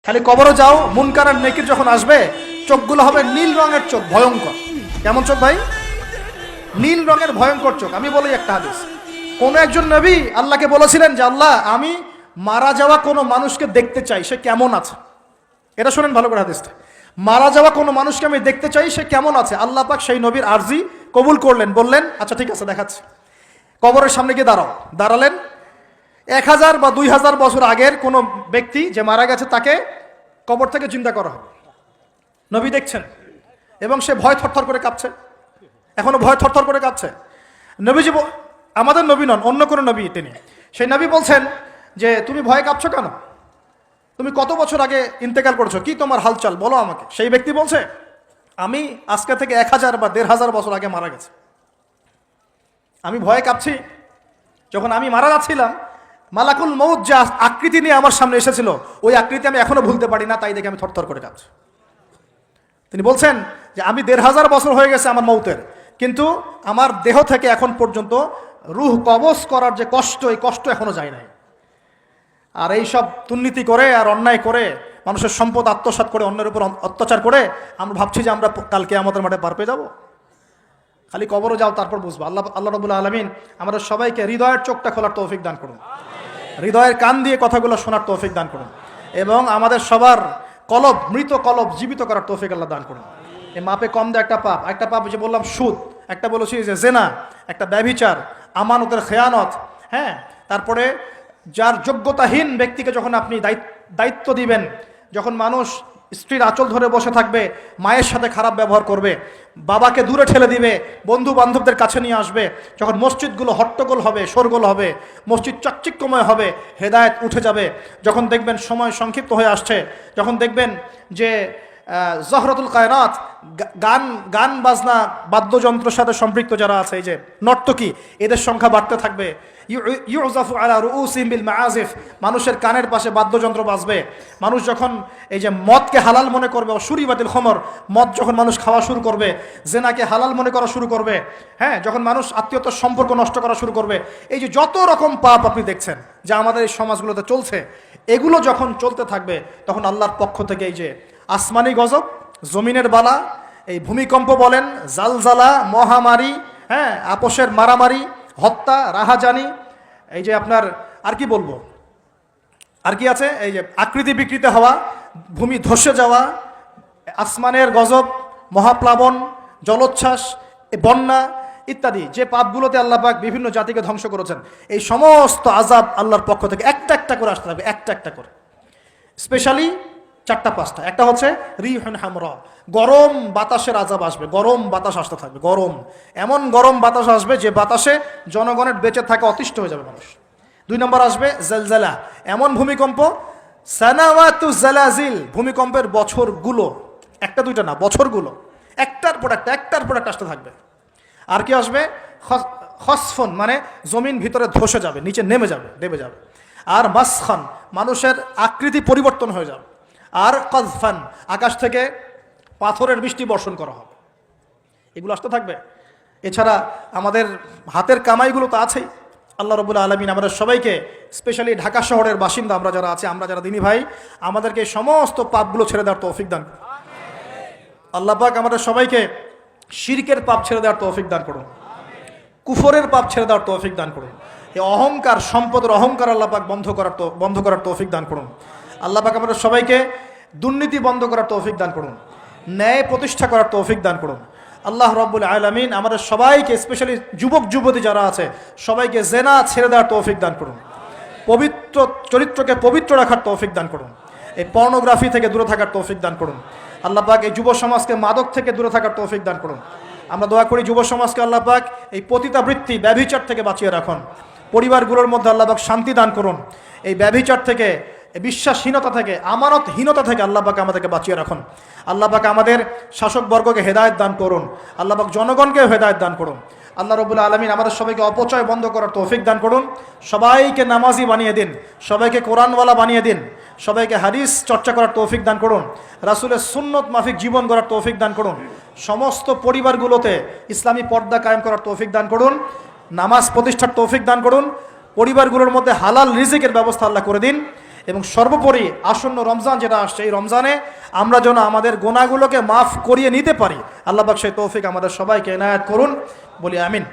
খালি কবরে যাও, মুনকার আর নেকির যখন আসবে চোখগুলো হবে নীল রঙের চোখ, ভয়ঙ্কর। কেমন চোখ ভাই? নীল রঙের ভয়ঙ্কর চোখ। আমি বলি একটা হাদিস, কোন একজন নবী আল্লাহকে বলেছিলেন যে আল্লাহ আমি মারা যাওয়া কোনো মানুষকে দেখতে চাই, সে কেমন আছে। এটা শোনেন ভালো করে হাদিসটা, মারা যাওয়া কোনো মানুষকে আমি দেখতে চাই, সে কেমন আছে। আল্লাহ পাক সেই নবীর আরজি কবুল করলেন, বললেন আচ্ছা ঠিক আছে দেখাচ্ছি। কবরের সামনে গিয়ে দাঁড়ালেন। 1000 বা 2000 বছর আগের কোনো ব্যক্তি যে মারা গেছে তাকে কবর থেকে চিন্তা করা হবে, নবী দেখছেন এবং সে ভয় থরথর করে কাঁপছে, এখনো ভয় থরথর করে কাঁপছে। নবীজি আমাদের নবী নন, অন্য কোনো নবী তিনি, সেই নবী বলছেন যে তুমি ভয় কাঁপছো কেন, তুমি কত বছর আগে ইন্তেকাল করেছো, কি তোমার হালচাল বলো আমাকে। সেই ব্যক্তি বলছে আমি আজকে থেকে 1000 বা 1500 বছর আগে মারা গেছে, আমি ভয়ে কাঁপছি। যখন আমি মারা যাচ্ছিলাম মালাকুল মউত যে আকৃতি নিয়ে আমার সামনে এসেছিল, ওই আকৃতি আমি এখনো ভুলতে পারি না, তাই দেখে আমি থরথর করে কাঁপছি। তিনি বলছেন যে আমি 1500 বছর হয়ে গেছে আমার মউতের, কিন্তু আমার দেহ থেকে এখন পর্যন্ত রূহ কবজ করার যে কষ্ট, এই কষ্ট এখনো যায় নাই। আর এই সব দুর্নীতি করে আর অন্যায় করে মানুষের সম্পদ আত্মসাৎ করে অন্যের উপর অত্যাচার করে আমরা ভাবছি যে আমরা কালকে আমাদের মাঠে পার পেয়ে যাবো। খালি কবরও যাও, তারপর বুঝবো। আল্লাহ রাব্বুল আলামিন আমাদের সবাইকে হৃদয়ের চোখটা খোলার তৌফিক দান করুন, হৃদয়ের কান দিয়ে কথাগুলো শোনার তৌফিক দান করুন, এবং আমাদের সবার কলব, মৃত কলব জীবিত করার তৌফিক আল্লাহ দান করুন। এই মাপে কম দেয় একটা পাপ যে বললাম সুদ, একটা বলেছি যে জেনা, একটা ব্যভিচার, আমানতের খেয়ানত, হ্যাঁ, তারপরে যার যোগ্যতাহীন ব্যক্তিকে যখন আপনি দায়িত্ব দিবেন, যখন মানুষ স্ত্রীর আঁচল ধরে বসে থাকবে, মায়ের সাথে খারাপ ব্যবহার করবে, বাবাকে দূরে ঠেলে দিবে, বন্ধু বান্ধবদের কাছে নিয়ে আসবে, যখন মসজিদগুলো হট্টগোল হবে, শোরগোল হবে, মসজিদ চাকচিক্যময় হবে, হেদায়েত উঠে যাবে, যখন দেখবেন সময় সংক্ষিপ্ত হয়ে আসছে, যখন দেখবেন যে জহরতুল কায়নাত, গান বাজনা বাদ্যযন্ত্রের সাথে সম্পৃক্ত যারা আছে, এই যে নর্তকী, এদের সংখ্যা বাড়তে থাকবে। ইউজাফু আলা রুউসিহিম বিল মাআজিফ, মানুষের কানের পাশে বাদ্যযন্ত্র বাজবে। মানুষ যখন এই যে মদকে হালাল মনে করবে, শুরিবাতিল খমর, মদ যখন মানুষ খাওয়া শুরু করবে, জেনাকে হালাল মনে করা শুরু করবে, হ্যাঁ, যখন মানুষ আত্মীয়তার সম্পর্ক নষ্ট করা শুরু করবে, এই যে যত রকম পাপ আপনি দেখছেন যা আমাদের এই সমাজগুলোতে চলছে, এগুলো যখন চলতে থাকবে, তখন আল্লাহর পক্ষ থেকে এই যে আসমানি গজব, জমিনের বালা, এই ভূমিকম্প বলেন, জালজালা, মহামারী, হ্যাঁ, আপোষের মারামারি, হত্যা, রাহাজানি, এই যে আপনার আর কি বলবো, আর কি আছে, এই যে আকৃতি বিকৃত হওয়া, ভূমি ধসে যাওয়া, আসমানের গজব, মহাপ্লাবন, জলোচ্ছ্বাস, বন্যা ইত্যাদি, যে পাপগুলোতে আল্লাহ পাক বিভিন্ন জাতিকে ধ্বংস করেছেন, এই সমস্ত আযাব আল্লাহর পক্ষ থেকে একটা একটা করে আসতে থাকবে, একটা একটা করে। স্পেশালি 4-5টা। একটা হচ্ছে রিহুন হামরা, গরম বাতাসের আযাব আসবে, গরম বাতাস আসতে থাকবে, গরম, এমন গরম বাতাস আসবে যে বাতাসে জনগণের বেঁচে থাকা অতিষ্ঠ হয়ে যাবে মানুষ। 2 নম্বর আসবে জালজালা, এমন ভূমিকম্প, সানাওয়াতু জালাজিল, ভূমিকম্পের বছরগুলো, একটা দুইটা না, বছরগুলো একটার পর একটা আসতে থাকবে। আর কি আসবে? খসফন, মানে জমিন ভিতরে ধসে যাবে, নিচে নেমে যাবে, দেবে যাবে। আর মাসখান, মানুষের আকৃতি পরিবর্তন হয়ে যাবে। আর কযফান, আকাশ থেকে পাথরের বৃষ্টি বর্ষণ করা হবে। এগুলো আসতে থাকবে। এছাড়া আমাদের হাতের কামাইগুলো তো আছেই। আল্লাহ রাব্বুল আলামিন আমাদের সবাইকে, স্পেশালি ঢাকা শহরের বাসিন্দা আমরা যারা আছি, আমরা যারা দিনী ভাই, আমাদেরকে সমস্ত পাপগুলো ছেড়ে দেওয়ার তৌফিক দান করুন। আল্লাহ পাক আমাদের সবাইকে শিরকের পাপ ছেড়ে দেওয়ার তৌফিক দান করুন, কুফরের পাপ ছেড়ে দেওয়ার তৌফিক দান করুন। এই অহংকার, সম্পদের অহংকার আল্লাহ পাক বন্ধ করার তৌফিক দান করুন। আল্লাহ পাক আমাদের সবাইকে দুর্নীতি বন্ধ করার তৌফিক দান করুন, ন্যায় প্রতিষ্ঠা করার তৌফিক দান করুন। আল্লাহ রাব্বুল আলামিন আমাদের সবাইকে, স্পেশালি যুবক যুবতী যারা আছে, সবাইকে জেনা ছেড়ে দেওয়ার তৌফিক দান করুন, পবিত্র চরিত্রকে পবিত্র রাখার তৌফিক দান করুন, এই পর্নোগ্রাফি থেকে দূরে থাকার তৌফিক দান করুন। আল্লাহ পাক এই যুব সমাজকে মাদক থেকে দূরে থাকার তৌফিক দান করুন। আমরা দোয়া করি যুব সমাজকে আল্লাহ পাক এই পতিতাবৃত্তি, ব্যভিচার থেকে বাঁচিয়ে রাখুন। পরিবারগুলোর মধ্যে আল্লাহ পাক শান্তি দান করুন। এই ব্যভিচার থেকে, বিশ্বাসহীনতা থেকে, আমানতহীনতা থেকে আল্লাহ পাক আমাদেরকে বাঁচিয়ে রাখুন। আল্লাহ পাক আমাদের শাসকবর্গকে হেদায়েত দান করুন। আল্লাহ পাক জনগণকেও হেদায়েত দান করুন। আল্লাহ রাব্বুল আলামিন আমাদের সবাইকে অপচয় বন্ধ করার তৌফিক দান করুন। সবাইকে নামাজি বানিয়ে দিন, সবাইকে কোরআনওয়ালা বানিয়ে দিন, সবাইকে হাদিস চর্চা করার তৌফিক দান করুন, রাসূলের সুন্নত মাফিক জীবন গড়ার তৌফিক দান করুন। সমস্ত পরিবারগুলোতে ইসলামী পর্দা কায়েম করার তৌফিক দান করুন, নামাজ প্রতিষ্ঠার তৌফিক দান করুন। পরিবারগুলোর মধ্যে হালাল রিজিকের ব্যবস্থা আল্লাহ করে দিন। এবং সর্বোপরি আসন্ন রমজান যেটা আসছে, এই রমজানে আমরা যেন আমাদের গুনাহগুলোকে মাফ করিয়ে নিতে পারি। আল্লাহ পাক সেই তৌফিক আমাদের সবাইকে এনায়েত করুন, বলি আমিন।